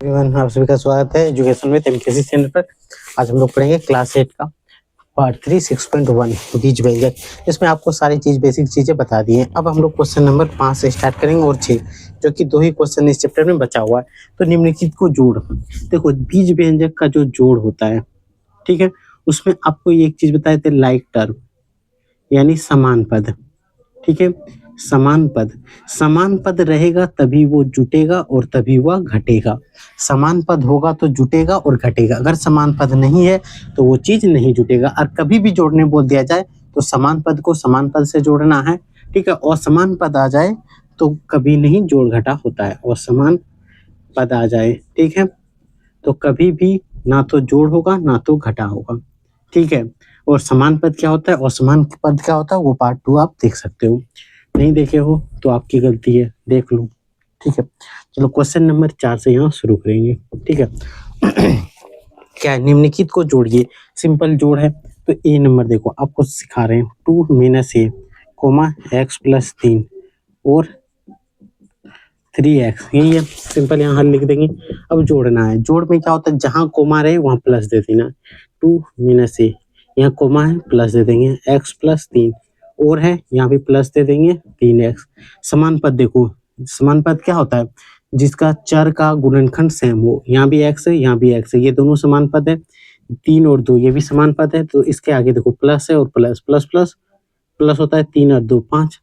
Everyone, आप सभी का स्वागत है एजुकेशन विद एमकेसी चैनल पर। आज हम लोग पढ़ेंगे क्लास 8 का पार्ट 3 6.1 बीज व्यंजक। इसमें आपको सारी बेसिक चीजें बता दी हैं। अब हम लोग क्वेश्चन नंबर 5 से स्टार्ट करेंगे और 6, जो कि 2 ही क्वेश्चन इस चैप्टर में बचा हुआ है। तो निम्नलिखित को जोड़। देखो, बीज व्यंजक का जो जोड़ होता है, ठीक है, उसमें आपको एक चीज बताए थे, लाइक टर्म यानी समान पद। ठीक है, समान पद रहेगा तभी वो जुटेगा और तभी वह घटेगा। समान पद होगा तो जुटेगा और घटेगा। अगर समान पद नहीं है तो वो चीज नहीं जुटेगा। और कभी भी जोड़ने बोल दिया जाए तो समान पद को समान पद से जोड़ना है, ठीक है। और समान पद आ जाए तो कभी नहीं जोड़ घटा होता है। और समान पद आ जाए, ठीक है, तो कभी भी ना तो जोड़ होगा ना तो घटा होगा, ठीक है। और समान पद क्या होता है और समान पद क्या होता है, वो पार्ट 2 आप देख सकते हो। नहीं देखे हो तो आपकी गलती है, देख लो, ठीक है। चलो क्वेश्चन नंबर 4 से यहाँ शुरू करेंगे, ठीक है। क्या है, निम्नलिखित को जोड़िए। सिंपल जोड़ है। तो ए नंबर देखो, आपको सिखा रहे हैं 2 - a, x + 3 और 3x, यही है। सिंपल यहाँ हल लिख देंगे। अब जोड़ना है। जोड़ में क्या होता है, जहाँ कोमा रहे वहाँ प्लस दे देना। 2 - a, यहाँ कोमा है, प्लस दे देंगे, x + 3 और है, यहाँ भी प्लस दे देंगे 3x। समान पद देखो, समान पद क्या होता है, जिसका चर का गुणनखंड सेम हो। यहाँ भी x है, यहाँ भी x है, ये दोनों समान पद है। 3 और 2 ये भी समान पद है, तो इसके आगे देखो प्लस है और प्लस प्लस प्लस प्लस होता है। 3 और 2 5।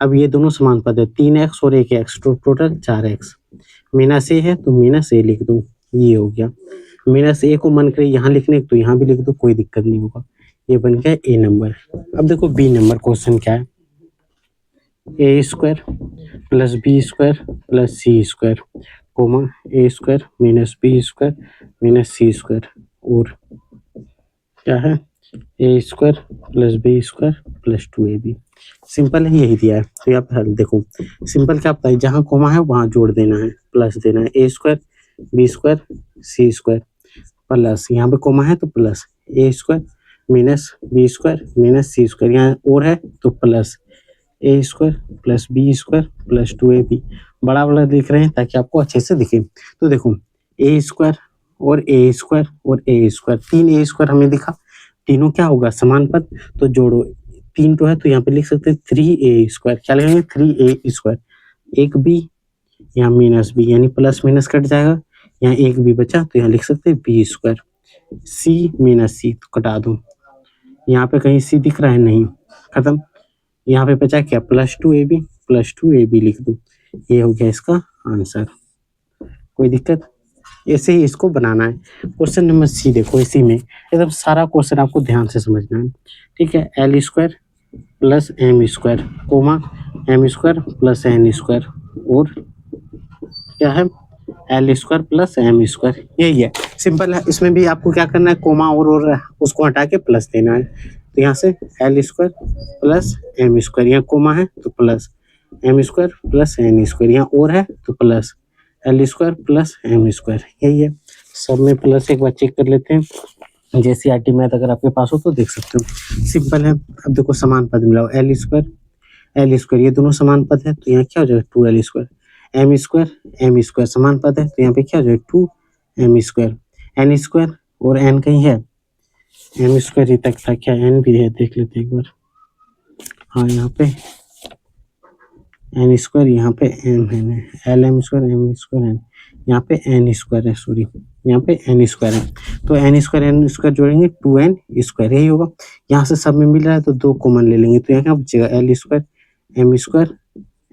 अब ये दोनों समान पद है, 3x और 1x, तो टोटल 4x। माइनस ए है तो माइनस ए लिख दो, ये हो गया। माइनस ए को मन करे यहाँ लिखने तो यहाँ भी लिख दो, कोई दिक्कत नहीं होगा। ये बन गया ए नंबर। अब देखो बी नंबर क्वेश्चन क्या है, a² + b² + c², a² - b² - c² और क्या है, a² + b² + 2ab। सिंपल है, यही दिया है। तो यहाँ पे हल देखो, सिंपल क्या होता है, जहाँ कोमा है वहाँ जोड़ देना है, प्लस देना है। a² b² c² प्लस, यहाँ पे कोमा है तो प्लस, a² - b² - c², यहाँ और है तो प्लस a² + b² + 2ab। बड़ा बड़ा लिख रहे हैं ताकि आपको अच्छे से दिखे। तो देखो a² और a² और a², 3a² हमें दिखा। तीनों क्या होगा, समान पद, तो जोड़ो। 3 तो है तो यहाँ पे लिख सकते हैं 3a²। क्या लिखेंगे, 3a²। एक b, यहाँ माइनस b, यानी प्लस माइनस कट जाएगा। यहाँ एक b बचा तो यहाँ लिख सकते हैं b²। c - c तो कटा दो। यहाँ पे कहीं c दिख रहा है, नहीं, खत्म। यहाँ पे बचा क्या, +2ab लिख दो। ये हो गया इसका आंसर। कोई दिक्कत, ऐसे ही इसको बनाना है। क्वेश्चन नंबर सी देखो, इसी में एकदम सारा क्वेश्चन आपको ध्यान से समझना है, ठीक है। l² + m², m² + n² और क्या है, l² + m², यही है। सिंपल है। इसमें भी आपको क्या करना है, कोमा और उसको हटा के प्लस देना है। तो यहाँ से l² + m², यहाँ कोमा है तो प्लस, m² + n², यहाँ और है तो प्लस, l² + m², यही है। सब में प्लस एक बार चेक कर लेते हैं। JCRT मैथ अगर आपके पास हो तो देख सकते हो, सिंपल है। अब देखो समान पद मिलाओ, l² ये दोनों समान पद है तो यहाँ क्या हो जाएगा, 2l²। m² समान पद है तो यहाँ पे क्या हो जाएगा, 2m²। n² और n कहीं है, m² ही तक था, क्या n भी है, देख लेते एक बार। हाँ, यहाँ पे n², यहाँ पे m है, lm² m²n, यहाँ पे n² है, सॉरी, यहाँ पे n² है। तो n² जोड़ेंगे 2n², यही होगा। यहाँ से सब में मिल रहा है तो 2 कॉमन ले लेंगे तो यहाँ क्या बचेगा, l² m²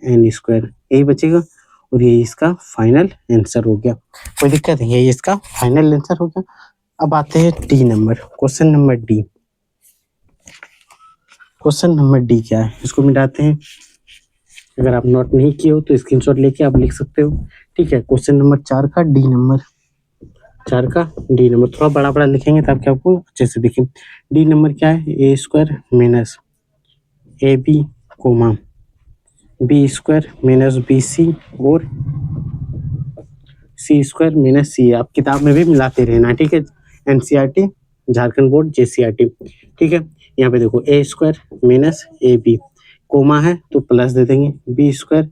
n², यही बचेगा। और ये इसका फाइनल आंसर हो गया। कोई दिक्कत नहीं है, ये इसका फाइनल आंसर हो गया। अब आते हैं D number, question number D. Question number D क्या है, इसको मिटाते हैं। अगर आप नोट नहीं किए हो तो स्क्रीनशॉट लेके आप लिख सकते हो, ठीक है। क्वेश्चन नंबर 4 का डी नंबर, थोड़ा बड़ा बड़ा लिखेंगे ताकि आपको अच्छे से दिखे। डी नंबर क्या है, a² - ab, b² - bc और c² - c। आप किताब में भी मिलाते रहना, ठीक है। NCERT, झारखंड बोर्ड, JCRT, ठीक है। यहाँ पे देखो a² - ab, कोमा है तो प्लस दे देंगे, b²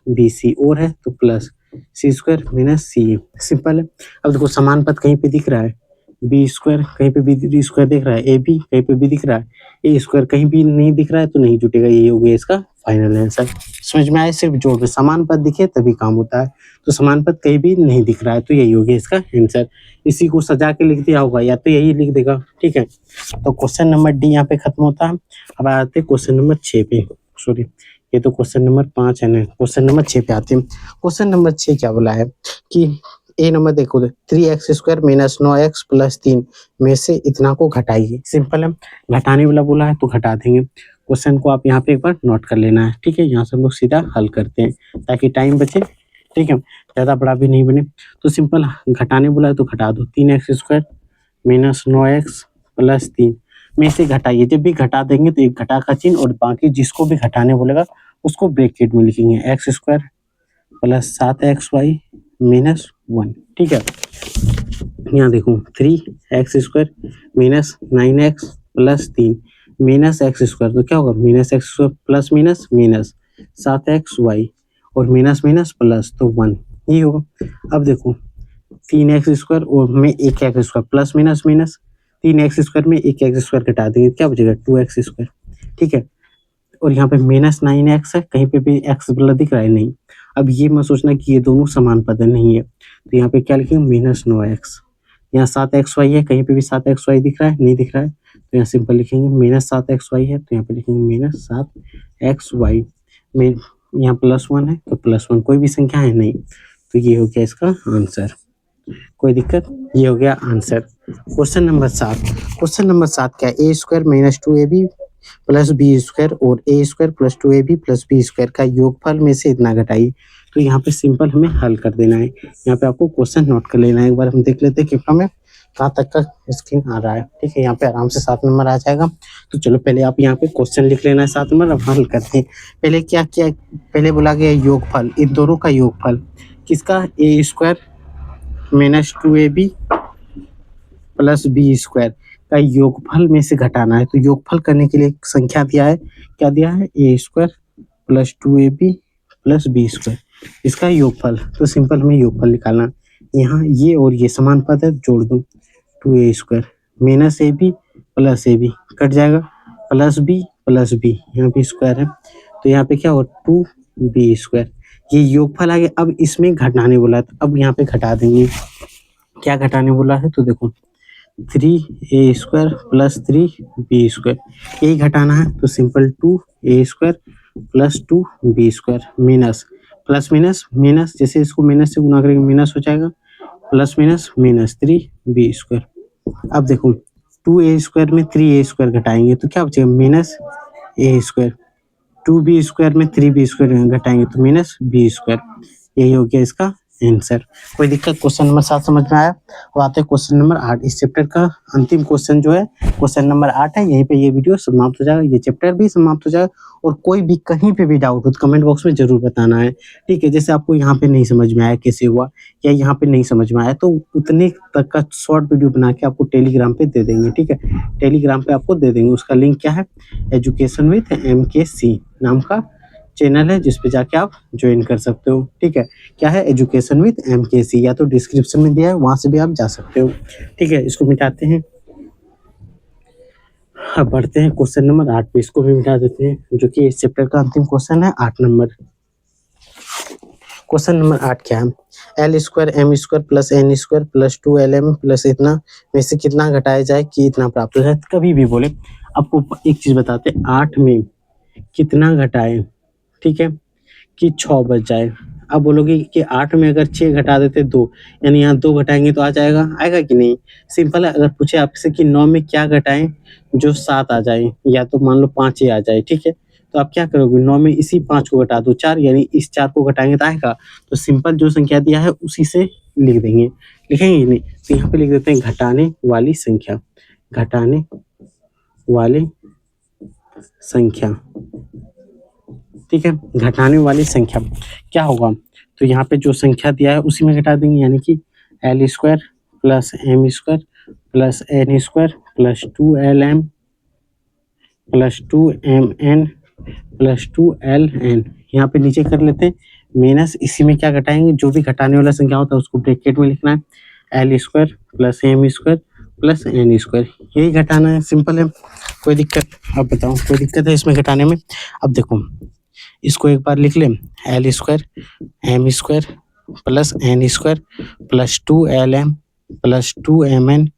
- bc और है तो प्लस, सी स्क्वायर माइनस सी ए, सिंपल है। अब देखो समान पद कहीं पे दिख रहा है, बी स्क्वायर कहीं पे बी स्क्वायर दिख रहा है, ए बी कहीं पे भी दिख रहा है, ए स्क्वायर कहीं भी नहीं दिख रहा है तो नहीं जुटेगा, ये हो गया इसका फाइनल आंसर। समझ में आया? सिर्फ जोड़ में समान पद दिखे तभी काम होता है, तो समान पद कहीं भी नहीं दिख रहा है तो यही हो गया इसका आंसर। इसी को सजा के लिख दिया होगा या तो यही लिख देगा, ठीक है। तो क्वेश्चन नंबर डी यहाँ पे खत्म होता है। अब आते हैं क्वेश्चन नंबर 6 पे, सॉरी ये तो क्वेश्चन नंबर 5 है ना, क्वेश्चन नंबर 6 पे आते हैं। क्वेश्चन नंबर 6 क्या बोला है कि ए नंबर देखो 3x square minus 9x plus 3 में से इतना को घटाइए। सिंपल है, घटाने वाला बोला है तो घटा देंगे। क्वेश्चन को आप यहाँ पे एक बार नोट कर लेना है, ठीक है। यहाँ से हम लोग सीधा हल करते हैं ताकि टाइम बचे, ठीक है, ज़्यादा बड़ा भी नहीं बने। तो सिंपल घटाने बोला है तो घटा दो, 3x square minus 9x plus 3 में से घटाइए। जब भी घटा देंगे तो एक घटा का चिन्ह और बाकी जिसको भी घटाने बोलेगा उसको ब्रैकेट में लिखेंगे, x square plus 7xy minus 1, ठीक है। यहाँ देखो 3x square minus 9x plus 3 minus x square, तो क्या होगा minus x square plus minus minus 7xy और माइनस माइनस प्लस तो 1, ये होगा। अब देखो 3x स्क्वायर और में एक x square plus minus minus, 3x square में एक एक्स स्क्वायर घटा देंगे क्या बचेगा 2x स्क्वायर, ठीक है। और यहाँ पे माइनस 9x है, कहीं पे भी x वाला दिख रहा है नहीं। अब ये मत सोचना कि ये दोनों समान पद नहीं है, तो यहाँ पे क्या लिखेंगे माइनस 9x। यहाँ 7xy है, कहीं पे भी 7xy दिख रहा है नहीं दिख रहा है, तो यहाँ सिंपल लिखेंगे माइनस 7xy है तो यहाँ पे लिखेंगे माइनस 7xy में, यहाँ प्लस 1 है तो प्लस 1, कोई भी संख्या है नहीं, तो ये हो गया इसका आंसर। कोई दिक्कत, ये हो गया answer. Question number 7, question number 7 क्या है, a square minus 2ab plus b square और a square plus 2ab plus b square का योगफल में से इतना घटाइए। तो यहाँ पे सिंपल हमें हल कर देना है, यहाँ पे आपको क्वेश्चन नोट कर लेना है। एक बार हम देख लेते हैं कि हमें कहाँ तक का स्क्रीन आ रहा है, ठीक है। यहाँ पे आराम से 7 नंबर आ जाएगा। तो चलो पहले आप यहाँ पे क्वेश्चन लिख लेना है 7 नंबर, अब हल करते हैं। पहले क्या किया, पहले बोला गया योगफल, इन दोनों का योगफल किसका, a square minus 2ab plus b square का योगफल में से घटाना है। तो योगफल करने के लिए एक संख्या दिया है, क्या दिया है, a square plus 2ab plus b square, इसका योगफल। तो सिंपल हमें योगफल निकालना, यहाँ ये और ये समान पद है, जोड़ दो 2a square minus A B plus A B cut जाएगा, प्लस बी यहाँ पे स्क्वायर है तो यहाँ पे क्या होगा 2b स्क्वायर, ये योगफल आ गया। अब इसमें घटाने बोला है तो अब यहाँ पे घटा देंगे, क्या घटाने बोला है तो देखो 3a square plus 3b square, यही घटाना है तो simple 2a square plus 2b square minus plus minus minus, जैसे इसको माइनस से गुना करेंगे माइनस हो जाएगा, plus minus minus 3b square. अब देखो 2a स्क्वायर में 3a स्क्वायर घटाएंगे तो क्या बचेगा minus a square, 2b square में 3b स्क्वायर घटाएंगे तो माइनस b स्क्वायर, यही हो गया इसका आंसर। कोई दिक्कत, क्वेश्चन नंबर 7 समझ में आया। अब आते हैं क्वेश्चन नंबर 8, इस चैप्टर का अंतिम क्वेश्चन जो है क्वेश्चन नंबर 8 है। यहीं पे ये वीडियो समाप्त हो जाएगा, ये चैप्टर भी समाप्त हो जाएगा। और कोई भी कहीं पे भी डाउट हो तो कमेंट बॉक्स में जरूर बताना है, ठीक है। जैसे आपको यहाँ पे नहीं समझ में आया कैसे हुआ या यहाँ पे नहीं समझ में आया तो उतने तक का शॉर्ट वीडियो बना के आपको टेलीग्राम पे दे देंगे, ठीक है। टेलीग्राम पे आपको दे देंगे, उसका लिंक क्या है, एजुकेशन विद MKC नाम का चैनल है जिस पे जाके आप ज्वाइन कर सकते हो, ठीक है। क्या है, एजुकेशन विद MKC, या तो डिस्क्रिप्शन में दिया है वहां से भी आप जा सकते हो, ठीक है। इसको मिटाते हैं, अब बढ़ते हैं क्वेश्चन नंबर 8 पे, इसको भी मिटा देते हैं जो कि इस चैप्टर का अंतिम क्वेश्चन है 8 नंबर। क्वेश्चन नंबर 8 क्या है, L square M square plus N square plus 2LM plus इतना में से कितना घटाया जाए कि इतना प्राप्त हो जाए। कभी भी बोले आपको एक चीज बताते हैं, 8 में कितना घटाए, ठीक है, कि 6 बच जाए। अब बोलोगे कि 8 में अगर 6 घटा देते 2, यानी यहाँ 2 घटाएंगे तो आ जाएगा, आएगा कि नहीं। सिंपल है, अगर पूछे आपसे कि 9 में क्या घटाएं जो 7 आ जाए, या तो मान लो 5 ही आ जाए, ठीक है। तो आप क्या करोगे, 9 में इसी 5 को घटा दो 4, यानी इस 4 को घटाएंगे तो आएगा। तो सिंपल जो संख्या दिया है उसी से लिख देंगे, लिखेंगे नहीं तो यहाँ पे लिख देते हैं घटाने वाली संख्या, घटाने वाली संख्या, ठीक है। घटाने वाली संख्या क्या होगा, तो यहाँ पे जो संख्या दिया है उसी में घटा देंगे, यानी कि L square plus M square plus N square plus 2LM plus 2MN plus 2LN, यहाँ पे नीचे कर लेते हैं माइनस इसी में क्या घटाएंगे, जो भी घटाने वाला संख्या होता है उसको ब्रैकेट में लिखना है, L square plus M square plus N square, यही घटाना है, सिंपल है, कोई दिक्कत? अब बताओ कोई दिक्कत है इसमें घटाने में? अब देखो इसको एक बार लिख लें, L square M square plus N square plus 2lm plus 2mn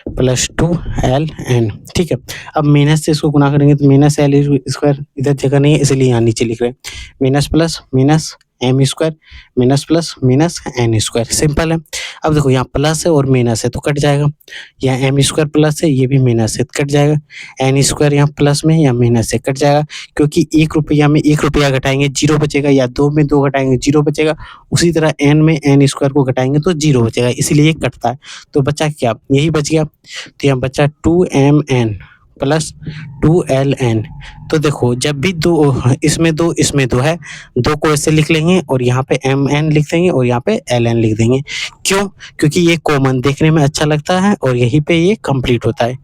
plus 2ln, ठीक है। अब माइनस से इसको गुना करेंगे तो माइनस एल स्क्वायर इधर जगह नहीं है इसलिए यहाँ नीचे लिख रहे हैं, minus plus minus M square minus plus minus N square, simple है। अब देखो यहाँ प्लस है और माइनस है तो कट जाएगा, यहाँ एम स्क्वायर प्लस है ये भी माइनस है तो कट जाएगा, एन स्क्वायर यहाँ प्लस में या माइनस से कट जाएगा, क्योंकि 1 रुपया में 1 रुपया घटाएंगे 0 बचेगा, या 2 में 2 घटाएंगे 0 बचेगा, उसी तरह एन में एन स्क्वायर को घटाएंगे तो 0 बचेगा, इसलिए कटता है। तो बचा क्या, यही बच गया, तो यहाँ बचा 2mn प्लस 2ln। तो देखो जब भी दो इसमें दो है, दो को ऐसे लिख लेंगे और यहाँ पे mn लिख देंगे और यहाँ पे ln लिख देंगे, क्यों? क्योंकि ये कॉमन देखने में अच्छा लगता है और यहीं पे ये कंप्लीट होता है,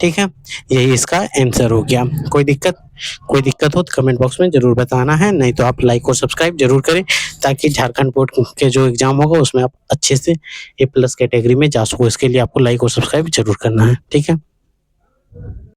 ठीक है। यही इसका आंसर हो गया। कोई दिक्कत हो तो कमेंट बॉक्स में जरूर बताना है, नहीं तो आप लाइक और सब्सक्राइब जरूर करें ताकि झारखंड बोर्ड के जो एग्जाम होगा उसमें आप अच्छे से A+ कैटेगरी में जा सको। इसके लिए आपको लाइक और सब्सक्राइब जरूर करना है, ठीक है।